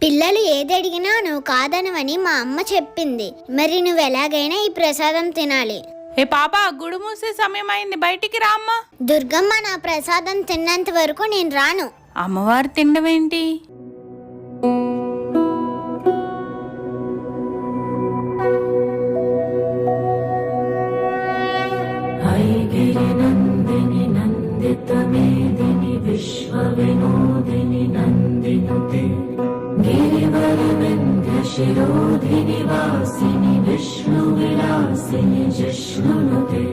పిల్లలు ఏది అడిగినా నువ్వు కాదనవని మా అమ్మ చెప్పింది. మరి నువ్వు ఎలాగైనా ఈ ప్రసాదం తినాలి. ఏ పాప, గుడి మూసే సమయం అయింది, బయటికి రా అమ్మా. దుర్గమ్మ, నా ప్రసాదం తిన్నంత వరకు నేను రాను. అమ్మవారు తినడమేంటి? నందిని నందిత మేదిని విశ్వ వినోదిని నందినుతే గిరివర వింధ్య శిరోధిని వాసిని విష్ణు విలాసిని జిష్ణునుతే